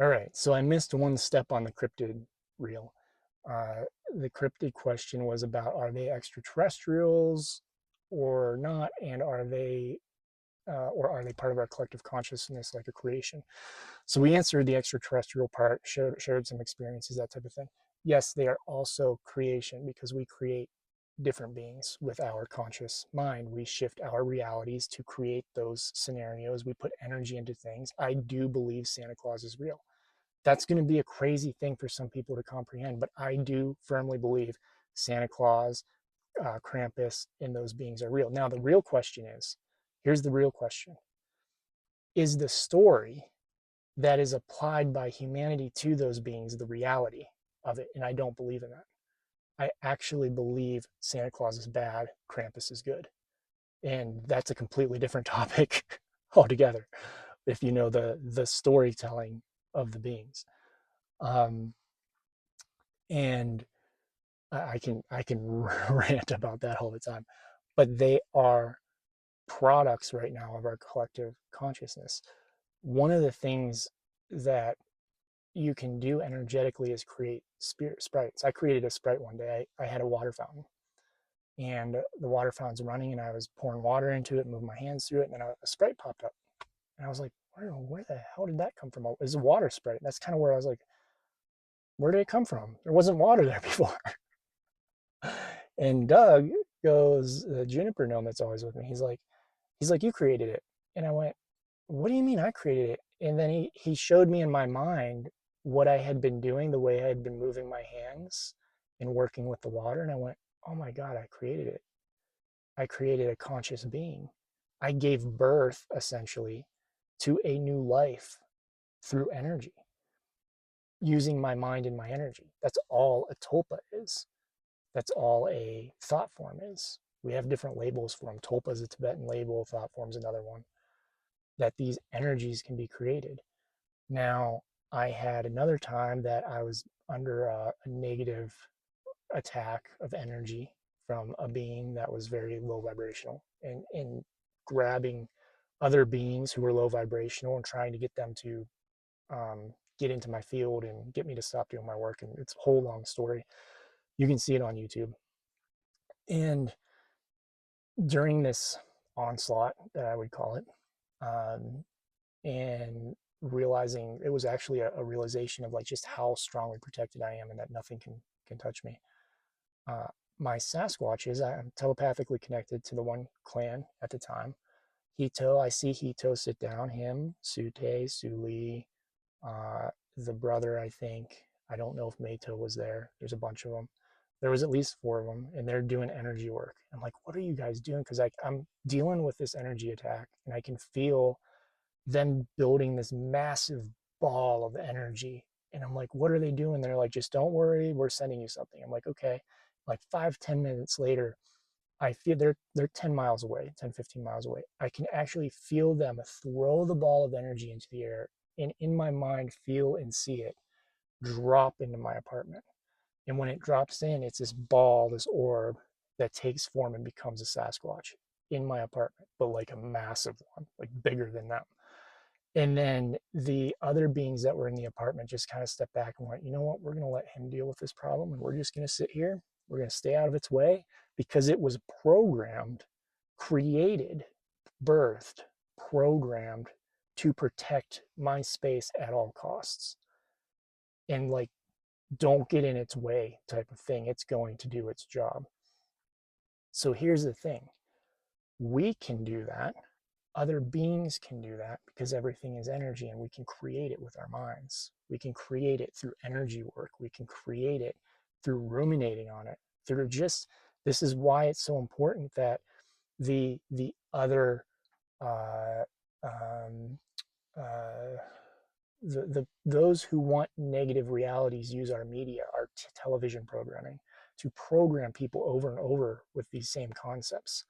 All right, so I missed one step on the cryptid reel. Uh, the cryptid question was about, are they extraterrestrials or not, and are they part of our collective consciousness like a creation? So we answered the extraterrestrial part, shared some experiences, that type of thing. Yes, they are also creation because we create different beings with our conscious mind. We shift our realities to create those scenarios. We put energy into things. I do believe Santa Claus is real. That's going to be a crazy thing for some people to comprehend, but I do firmly believe Santa Claus, Krampus, and those beings are real. Now, the real question is, here's the real question: is the story that is applied by humanity to those beings the reality of it? And I don't believe in that. I actually believe Santa Claus is bad, Krampus is good. And that's a completely different topic altogether, if you know the storytelling of the beings. Um, and I can rant about that all the time, but they are products right now of our collective consciousness. One of the things that you can do energetically is create spirit sprites. I created a sprite one day. I had a water fountain, and the water fountain's running, and I was pouring water into it, moving my hands through it, and then a sprite popped up, and I was like, where the hell did that come from? It was a water sprite. That's kind of where I was like, where did it come from? There wasn't water there before. And Doug goes, the juniper gnome that's always with me, he's like, you created it. And I went, what do you mean I created it? And then he showed me in my mind what I had been doing, the way I had been moving my hands and working with the water. And I went, oh my God, I created it. I created a conscious being. I gave birth essentially to a new life through energy, using my mind and my energy. That's all a tulpa is. That's all a thought form is. We have different labels for them. Tulpa is a Tibetan label, thought form is another one. That these energies can be created. Now, I had another time that I was under a negative attack of energy from a being that was very low vibrational, and in grabbing other beings who were low vibrational and trying to get them to get into my field and get me to stop doing my work. And it's a whole long story. You can see it on YouTube. And during this onslaught, that I would call it, um, and realizing it was actually a realization of like just how strongly protected I am and that nothing can touch me. Uh, my Sasquatches, I'm telepathically connected to the one clan at the time. Hito, I see Hito sit down, him, Sute, Suli, the brother, I think. I don't know if Meito was there. There's a bunch of them. There was at least four of them, and they're doing energy work. I'm like, what are you guys doing? Because I'm dealing with this energy attack, and I can feel them building this massive ball of energy. And I'm like, what are they doing? They're like, just don't worry, we're sending you something. I'm like, okay. Like 5-10 minutes later, I feel they're 10 miles away, 10-15 miles away. I can actually feel them throw the ball of energy into the air, and in my mind feel and see it drop into my apartment. And when it drops in, it's this ball, this orb that takes form and becomes a Sasquatch in my apartment, but like a massive one, like bigger than them. And then the other beings that were in the apartment just kind of stepped back and went, you know what, we're going to let him deal with this problem, and we're just going to sit here. We're going to stay out of its way, because it was programmed, created, birthed, programmed to protect my space at all costs. And like, don't get in its way type of thing. It's going to do its job. So here's the thing: we can do that. Other beings can do that, because everything is energy, and we can create it with our minds. We can create it through energy work. We can create it through ruminating on it. Through just, this is why it's so important that the other uh, um, uh, those who want negative realities use our media, our television programming, to program people over and over with these same concepts,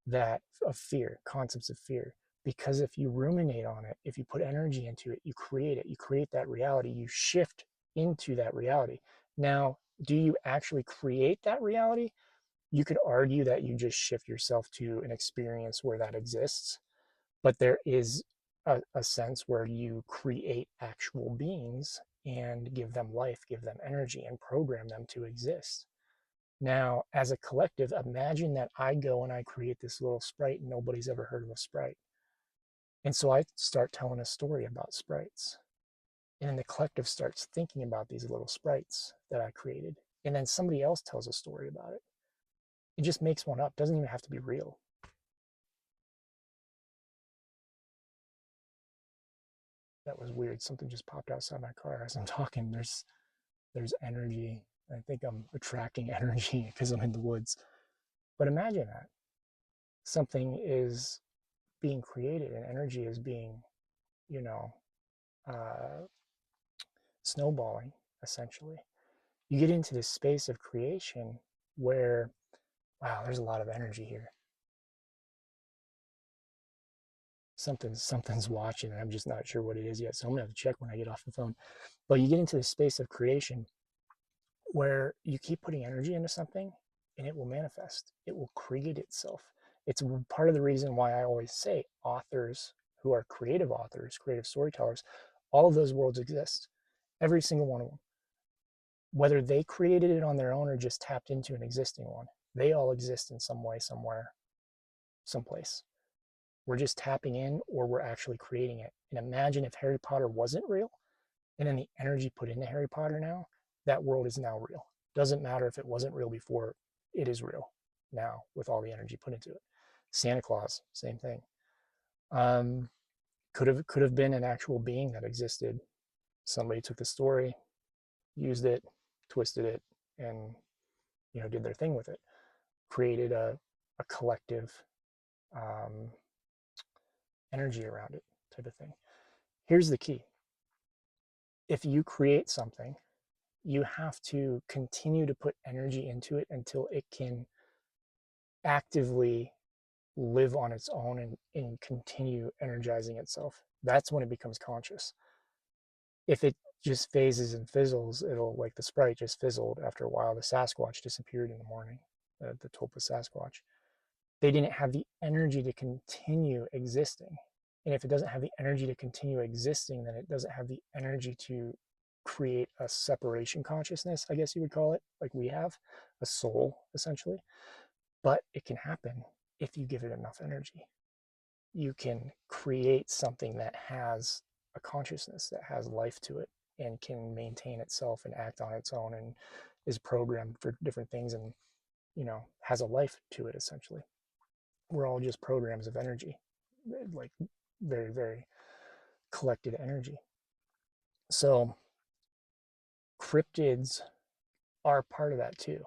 that of fear, concepts of fear. Because if you ruminate on it, if you put energy into it, you create it, you create that reality, you shift into that reality. Now, do you actually create that reality? You could argue that you just shift yourself to an experience where that exists, but there is a sense where you create actual beings and give them life, give them energy, and program them to exist. Now, as a collective, imagine that I go and I create this little sprite and nobody's ever heard of a sprite. And so I start telling a story about sprites. And then the collective starts thinking about these little sprites that I created. And then somebody else tells a story about it. It just makes one up. It doesn't even have to be real. That was weird. Something just popped outside my car as I'm talking. There's energy. I think I'm attracting energy because I'm in the woods. But imagine that something is being created and energy is being, you know, uh, snowballing essentially. You get into this space of creation where, wow, there's a lot of energy here. Something's watching and I'm just not sure what it is yet. So I'm gonna have to check when I get off the phone. But you get into the space of creation where you keep putting energy into something and it will manifest. It will create itself. It's part of the reason why I always say authors who are creative authors, creative storytellers, all of those worlds exist. Every single one of them. Whether they created it on their own or just tapped into an existing one, they all exist in some way, somewhere, someplace. We're just tapping in or we're actually creating it. And imagine if Harry Potter wasn't real and then the energy put into Harry Potter now, that world is now real. Doesn't matter if it wasn't real before, it is real now with all the energy put into it. Santa Claus, same thing. Um, could have been an actual being that existed. Somebody took the story, used it, twisted it, and did their thing with it. Created a collective um, energy around it, type of thing. Here's the key: if you create something, you have to continue to put energy into it until it can actively live on its own and continue energizing itself. That's when it becomes conscious. If it just phases and fizzles, it'll, like the sprite just fizzled after a while. The Sasquatch disappeared in the morning, the Tulpa Sasquatch. They didn't have the energy to continue existing. And if it doesn't have the energy to continue existing, then it doesn't have the energy to create a separation consciousness, I guess you would call it, like we have, a soul, essentially. But it can happen if you give it enough energy. You can create something that has a consciousness, that has life to it, and can maintain itself and act on its own and is programmed for different things and, has a life to it, essentially. We're all just programs of energy, like very, very collected energy. So cryptids are part of that too.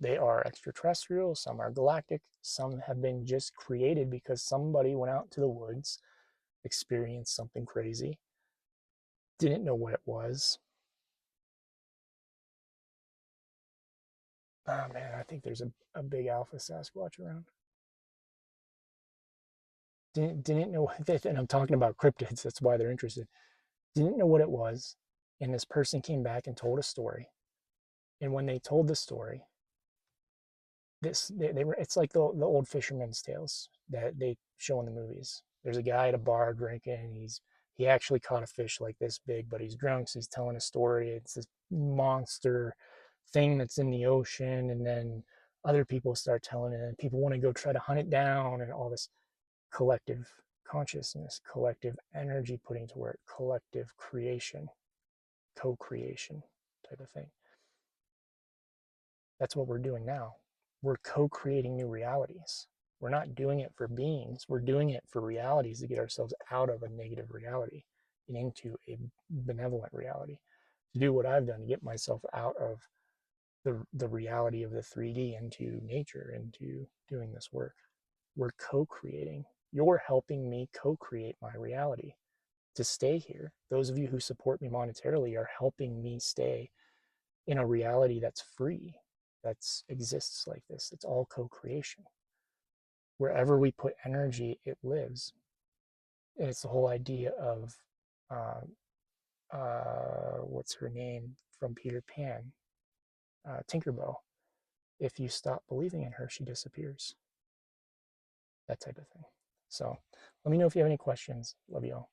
They are extraterrestrial, some are galactic, some have been just created because somebody went out to the woods, experienced something crazy, didn't know what it was. Oh man, I think there's a big alpha Sasquatch around. Didn't know what this, and I'm talking about cryptids, that's why they're interested. Didn't know what it was, and this person came back and told a story. And when they told the story, they were, it's like the old fisherman's tales that they show in the movies. There's a guy at a bar drinking, and he actually caught a fish like this big, but he's drunk, so he's telling a story. It's this monster thing that's in the ocean, and then other people start telling it, and people want to go try to hunt it down, and all this collective consciousness, collective energy putting to work, collective creation, co-creation type of thing. That's what we're doing now. We're co-creating new realities. We're not doing it for beings. We're doing it for realities to get ourselves out of a negative reality and into a benevolent reality. To do what I've done, to get myself out of the reality of the 3D into nature, into doing this work. We're co-creating. You're helping me co-create my reality to stay here. Those of you who support me monetarily are helping me stay in a reality that's free, that exists like this. It's all co-creation. Wherever we put energy, it lives. And it's the whole idea of what's her name from Peter Pan, Tinkerbell. If you stop believing in her, she disappears. That type of thing. So let me know if you have any questions. Love you all.